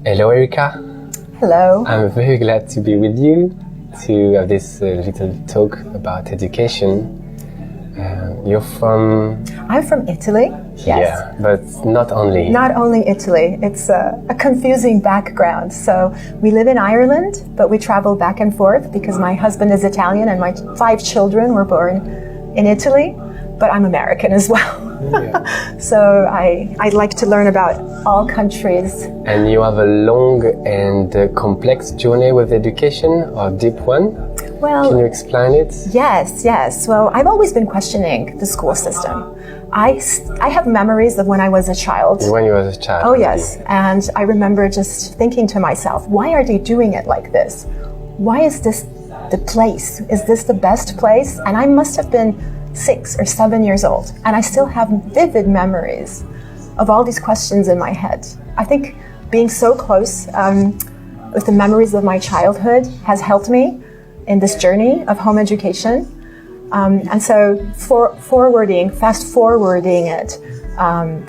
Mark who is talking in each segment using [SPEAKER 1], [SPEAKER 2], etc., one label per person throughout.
[SPEAKER 1] Hello, Erika.
[SPEAKER 2] Hello.
[SPEAKER 1] I'm very glad to be with you to have this little talk about education. You're from...
[SPEAKER 2] I'm from Italy, yes.
[SPEAKER 1] Yeah, but not only.
[SPEAKER 2] Not only Italy. It's a confusing background. So we live in Ireland, but we travel back and forth because my husband is Italian and my 5 children were born in Italy, but I'm American as well. Yeah. So I'd like to learn about all countries.
[SPEAKER 1] And you have a long and complex journey with education, or deep one?
[SPEAKER 2] Well,
[SPEAKER 1] can you explain it?
[SPEAKER 2] Yes. Well, I've always been questioning the school system. I have memories of when I was a child.
[SPEAKER 1] When you were a child?
[SPEAKER 2] Oh, yes. And I remember just thinking to myself, why are they doing it like this? Why is this the place? Is this the best place? And I must have been 6 or 7 years old. And I still have vivid memories of all these questions in my head. I think being so close with the memories of my childhood has helped me in this journey of home education. And so fast forwarding it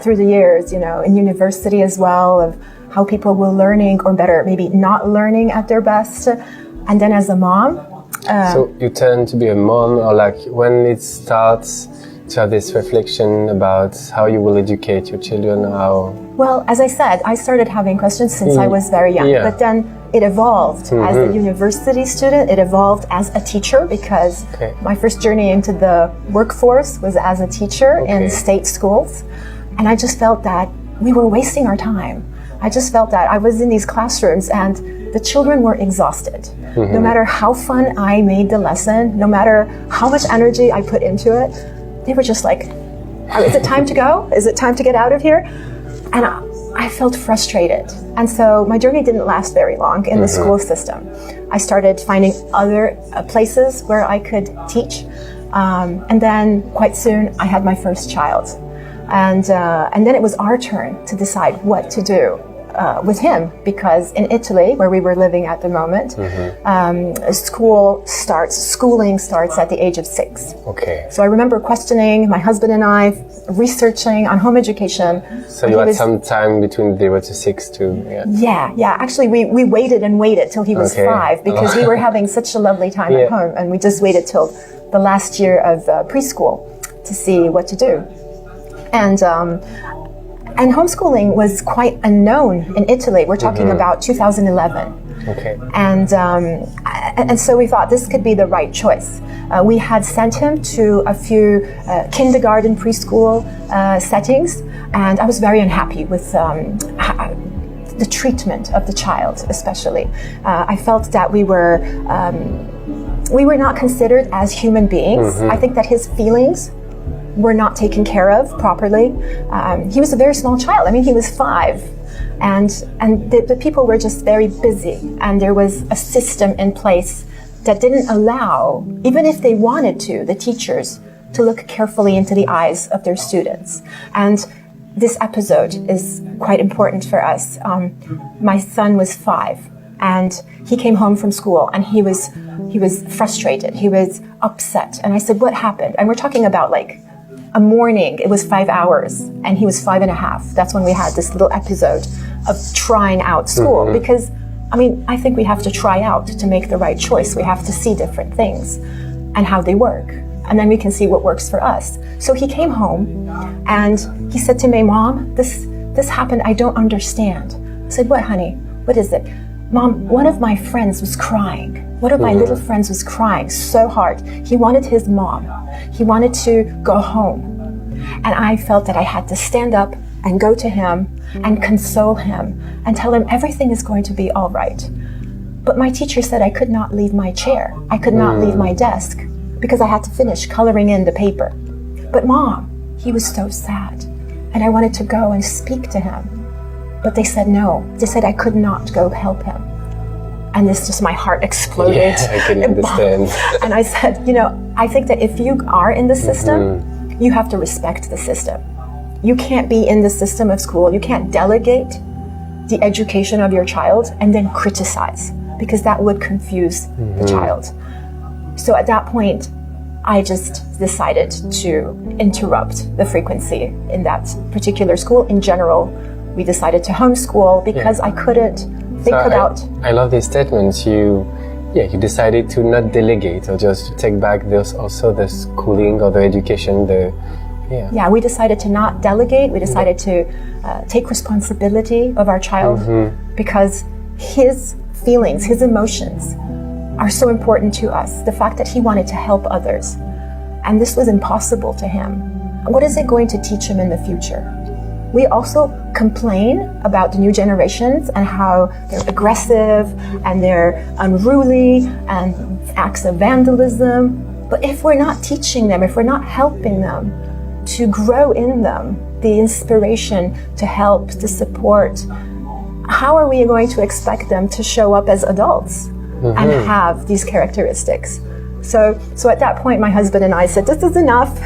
[SPEAKER 2] through the years, in university as well, of how people were learning, or better, maybe not learning at their best. And then as a mom.
[SPEAKER 1] So you turn to be a mom, or like when it starts to have this reflection about how you will educate your children, how...
[SPEAKER 2] Well, as I said, I started having questions since I was very young, but then it evolved as a university student, it evolved as a teacher, because my first journey into the workforce was as a teacher in state schools. And I just felt that we were wasting our time. I just felt that I was in these classrooms and the children were exhausted. No matter how fun I made the lesson, no matter how much energy I put into it, they were just like, is it time to go? Is it time to get out of here? And I felt frustrated. And so my journey didn't last very long in the school system. I started finding other places where I could teach. And then quite soon I had my first child. And then it was our turn to decide what to do with him, because in Italy, where we were living at the moment, schooling starts at the age of 6.
[SPEAKER 1] Okay.
[SPEAKER 2] So I remember questioning my husband and I, researching on home education.
[SPEAKER 1] So you had some time between 0 to 6 too?
[SPEAKER 2] Yeah. Actually, we waited and waited till he was 5, because we were having such a lovely time at home, and we just waited till the last year of preschool to see what to do. And homeschooling was quite unknown in Italy. We're talking about 2011.
[SPEAKER 1] Okay.
[SPEAKER 2] And so we thought this could be the right choice. We had sent him to a few kindergarten, preschool settings, and I was very unhappy with the treatment of the child, especially. I felt that we were not considered as human beings. I think that his feelings were not taken care of properly. He was a very small child. I mean, he was 5. And the people were just very busy. And there was a system in place that didn't allow, even if they wanted to, the teachers to look carefully into the eyes of their students. And this episode is quite important for us. My son was 5. And he came home from school and he was frustrated. He was upset. And I said, what happened? And we're talking about like a morning. It was 5 hours and he was 5.5. That's when we had this little episode of trying out school. Because, I mean, I think we have to try out to make the right choice. We have to see different things and how they work. And then we can see what works for us. So he came home and he said to me, Mom, this happened. I don't understand. I said, what, honey? What is it? Mom, one of my friends was crying. One of my little friends was crying so hard. He wanted his mom. He wanted to go home. And I felt that I had to stand up and go to him and console him and tell him everything is going to be all right. But my teacher said I could not leave my chair. I could not leave my desk because I had to finish coloring in the paper. But Mom, he was so sad. And I wanted to go and speak to him. But they said no. They said I could not go help him. And this just, my heart exploded.
[SPEAKER 1] Yeah, I can understand.
[SPEAKER 2] And I said, I think that if you are in the system, you have to respect the system. You can't be in the system of school. You can't delegate the education of your child and then criticize, because that would confuse the child. So at that point, I just decided to interrupt the frequency in that particular school, in general, we decided to homeschool because I couldn't think about.
[SPEAKER 1] I love this statement. You decided to not delegate or just take back the schooling or the education.
[SPEAKER 2] We decided to not delegate. We decided to take responsibility of our child because his feelings, his emotions are so important to us. The fact that he wanted to help others, and this was impossible to him. What is it going to teach him in the future? We also complain about the new generations and how they're aggressive and they're unruly and acts of vandalism. But if we're not teaching them, if we're not helping them to grow in them the inspiration to help, to support, how are we going to expect them to show up as adults and have these characteristics? So at that point, my husband and I said, this is enough.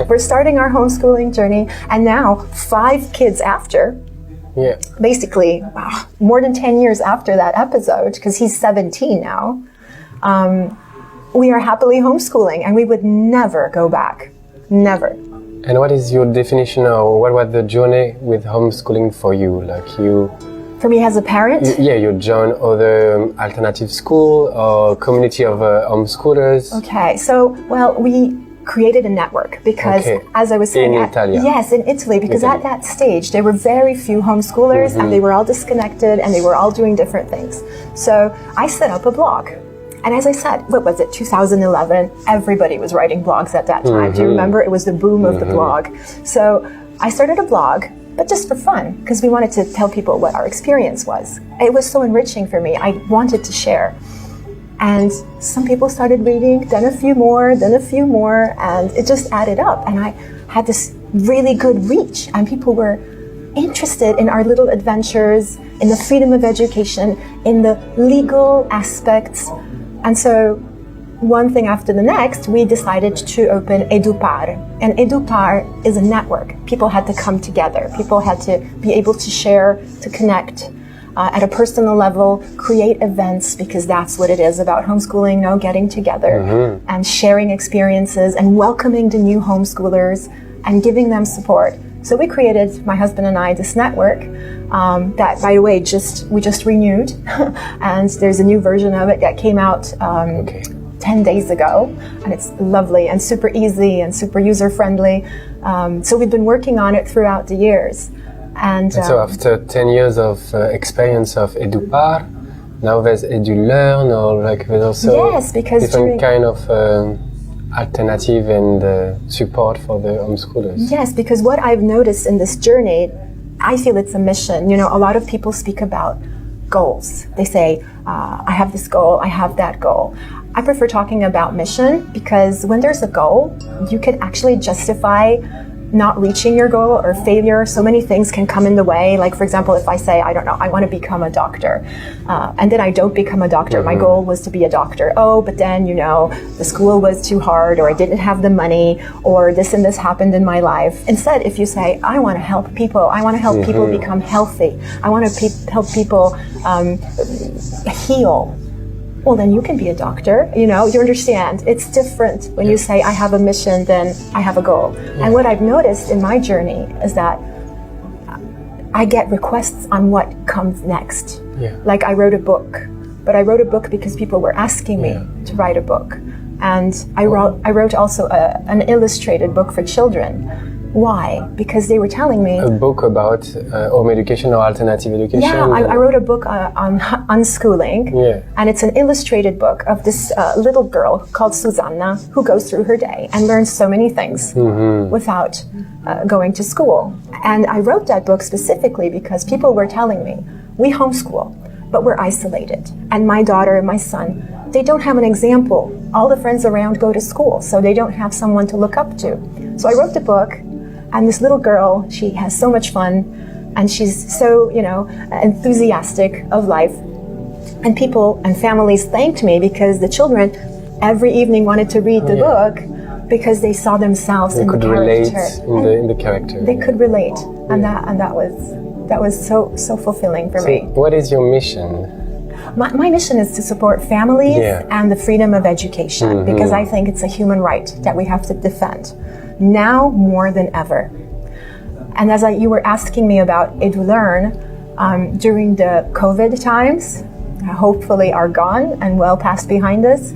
[SPEAKER 2] We're starting our homeschooling journey. And now, 5 kids after, basically more than 10 years after that episode, because he's 17 now, we are happily homeschooling, and we would never go back. Never.
[SPEAKER 1] And what is your definition, or what was the journey with homeschooling for you?
[SPEAKER 2] For me as a parent?
[SPEAKER 1] You joined other alternative school or community of homeschoolers?
[SPEAKER 2] Okay, so, we created a network because, as I was saying...
[SPEAKER 1] In Italy?
[SPEAKER 2] Yes, in Italy, because at that stage, there were very few homeschoolers and they were all disconnected and they were all doing different things. So I set up a blog. And as I said, what was it, 2011, everybody was writing blogs at that time. Do you remember? It was the boom of the blog. So I started a blog, but just for fun, because we wanted to tell people what our experience was. It was so enriching for me. I wanted to share. And some people started reading, then a few more, and it just added up. And I had this really good reach, and people were interested in our little adventures, in the freedom of education, in the legal aspects. And so one thing after the next, we decided to open EDUpar. And EDUpar is a network. People had to come together. People had to be able to share, to connect at a personal level, create events, because that's what it is about homeschooling, getting together and sharing experiences and welcoming the new homeschoolers and giving them support. So we created, my husband and I, this network that, by the way, we just renewed. And there's a new version of it that came out 10 days ago, and it's lovely and super easy and super user-friendly. So we've been working on it throughout the years. And
[SPEAKER 1] so after 10 years of experience of EDUpar, now there's EDULEARN, or there's also different kind of alternative and support for the homeschoolers.
[SPEAKER 2] Yes, because what I've noticed in this journey, I feel it's a mission. A lot of people speak about goals. They say, I have this goal, I have that goal. I prefer talking about mission, because when there's a goal, you can actually justify not reaching your goal or failure. So many things can come in the way. Like, for example, if I say, I want to become a doctor, and then I don't become a doctor. My goal was to be a doctor. But then, the school was too hard, or I didn't have the money, or this and this happened in my life. Instead, if you say, I want to help people, I want to help people become healthy, I want to help people heal, well, then you can be a doctor. You understand. It's different when you say, I have a mission, then I have a goal. And what I've noticed in my journey is that I get requests on what comes next. Like, I wrote a book, but I wrote a book because people were asking me to write a book. And I wrote also an illustrated book for children. Why? Because they were telling me...
[SPEAKER 1] A book about home education or alternative education?
[SPEAKER 2] Yeah, I wrote a book on unschooling. And it's an illustrated book of this little girl called Susanna, who goes through her day and learns so many things without going to school. And I wrote that book specifically because people were telling me, we homeschool, but we're isolated. And my daughter and my son, they don't have an example. All the friends around go to school, so they don't have someone to look up to. So I wrote the book. And this little girl, she has so much fun, and she's so, enthusiastic of life. And people and families thanked me because the children every evening wanted to read the book because they saw themselves in the character.
[SPEAKER 1] They could relate in the character.
[SPEAKER 2] They could relate, and that was so fulfilling for me.
[SPEAKER 1] What is your mission?
[SPEAKER 2] My mission is to support families and the freedom of education, because I think it's a human right that we have to defend, now more than ever. And as you were asking me about EDULEARN, during the COVID times, hopefully are gone and well past behind us,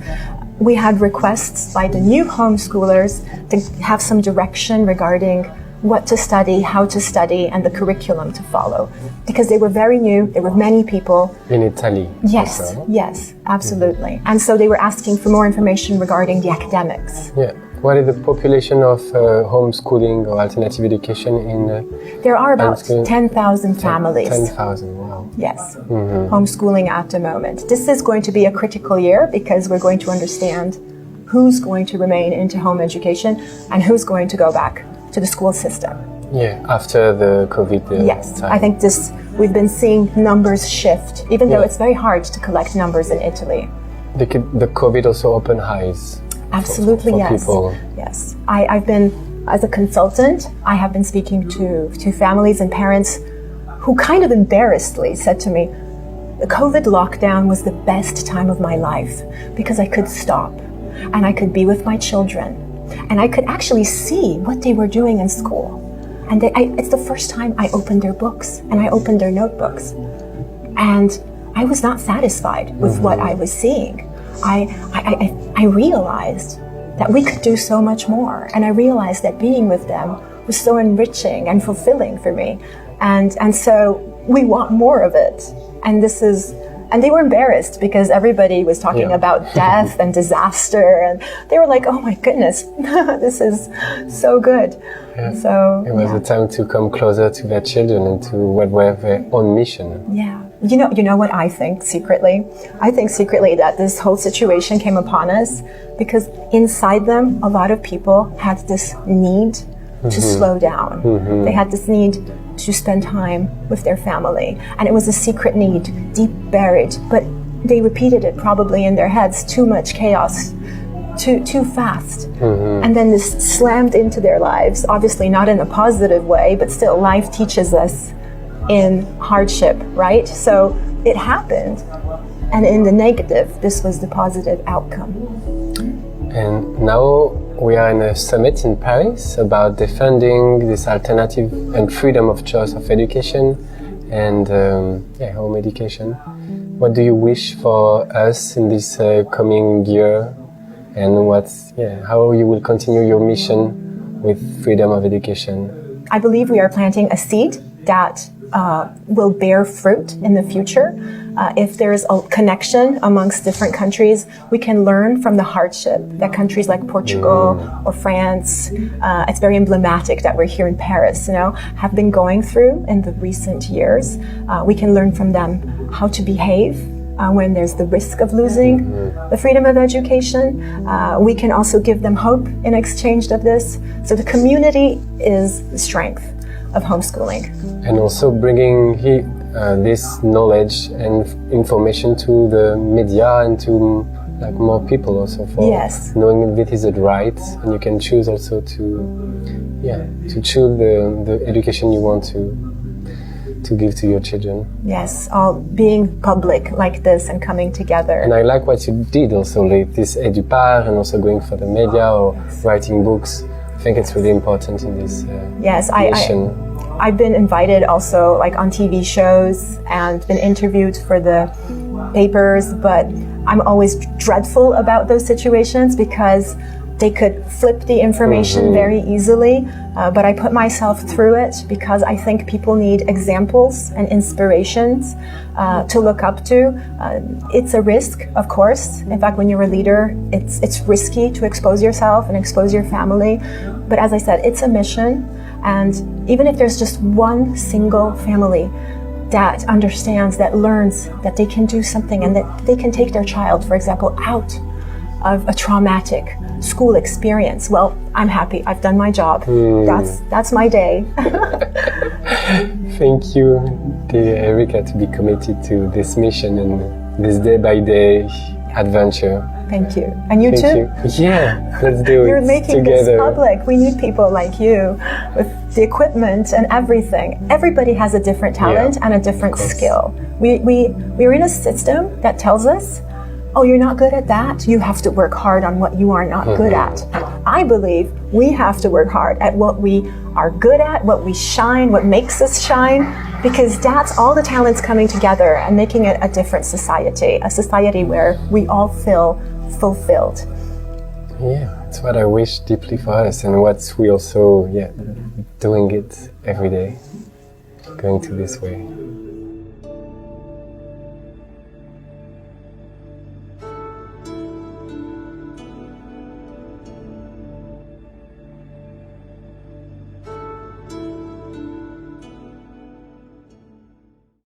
[SPEAKER 2] we had requests by the new homeschoolers to have some direction regarding what to study, how to study, and the curriculum to follow. Because they were very new, there were many people.
[SPEAKER 1] In Italy?
[SPEAKER 2] Yes, also. Yes, absolutely. Mm-hmm. And so they were asking for more information regarding the academics.
[SPEAKER 1] Yeah. What is the population of homeschooling or alternative education in
[SPEAKER 2] there are about 10,000 families.
[SPEAKER 1] 10,000, wow.
[SPEAKER 2] Yes, homeschooling at the moment. This is going to be a critical year because we're going to understand who's going to remain into home education and who's going to go back to the school system.
[SPEAKER 1] Yeah, after the COVID
[SPEAKER 2] yes,
[SPEAKER 1] time.
[SPEAKER 2] I think we've been seeing numbers shift, even though it's very hard to collect numbers in Italy.
[SPEAKER 1] The COVID also opened eyes.
[SPEAKER 2] Absolutely,
[SPEAKER 1] for
[SPEAKER 2] yes.
[SPEAKER 1] People.
[SPEAKER 2] Yes. I've been, as a consultant, I have been speaking to families and parents who kind of embarrassedly said to me, the COVID lockdown was the best time of my life because I could stop and I could be with my children and I could actually see what they were doing in school. And it's the first time I opened their books and I opened their notebooks. And I was not satisfied with what I was seeing. I realized that we could do so much more, and I realized that being with them was so enriching and fulfilling for me, and so we want more of it. And they were embarrassed because everybody was talking about death and disaster, and they were like, "Oh my goodness, this is so good."
[SPEAKER 1] Yeah.
[SPEAKER 2] So
[SPEAKER 1] it was a time to come closer to their children and to what were their own mission.
[SPEAKER 2] Yeah. You know what I think secretly? I think secretly that this whole situation came upon us because inside them, a lot of people had this need to slow down. They had this need to spend time with their family. And it was a secret need, deep buried, but they repeated it probably in their heads, too much chaos, too fast. And then this slammed into their lives, obviously not in a positive way, but still life teaches us in hardship, right? So it happened, and in the negative, this was the positive outcome.
[SPEAKER 1] And now we are in a summit in Paris about defending this alternative and freedom of choice of education and home education. What do you wish for us in this coming year, and how you will continue your mission with freedom of education?
[SPEAKER 2] I believe we are planting a seed that will bear fruit in the future. If there's a connection amongst different countries, we can learn from the hardship that countries like Portugal or France, it's very emblematic that we're here in Paris, have been going through in the recent years. We can learn from them how to behave when there's the risk of losing the freedom of education. We can also give them hope in exchange of this. So the community is the strength of homeschooling. And
[SPEAKER 1] also bringing this knowledge and information to the media and to more people also for knowing if it is right, and you can choose also to choose the education you want to give to your children. Yes,
[SPEAKER 2] all being public like this and coming together.
[SPEAKER 1] And I like what you did also, like this EDUpar and also going for the media or writing books. I think it's really important in this mission.
[SPEAKER 2] I've been invited also on TV shows and been interviewed for the papers, but I'm always dreadful about those situations because they could flip the information very easily, but I put myself through it because I think people need examples and inspirations to look up to. It's a risk, of course. In fact, when you're a leader, it's risky to expose yourself and expose your family. But as I said, it's a mission. And even if there's just one single family that understands, that learns that they can do something and that they can take their child, for example, out of a traumatic school experience, well, I'm happy. I've done my job. That's my day.
[SPEAKER 1] Thank you, dear Erika, to be committed to this mission and this day-by-day adventure.
[SPEAKER 2] Thank you. And you too?
[SPEAKER 1] Yeah, let's do it
[SPEAKER 2] You're making
[SPEAKER 1] together.
[SPEAKER 2] This public. We need people like you with the equipment and everything. Everybody has a different talent and a different skill. We're in a system that tells us oh, you're not good at that? You have to work hard on what you are not good at. I believe we have to work hard at what we are good at, what we shine, what makes us shine, because that's all the talents coming together and making it a different society, a society where we all feel fulfilled.
[SPEAKER 1] Yeah, it's what I wish deeply for us, and what we also, doing it every day, going to this way.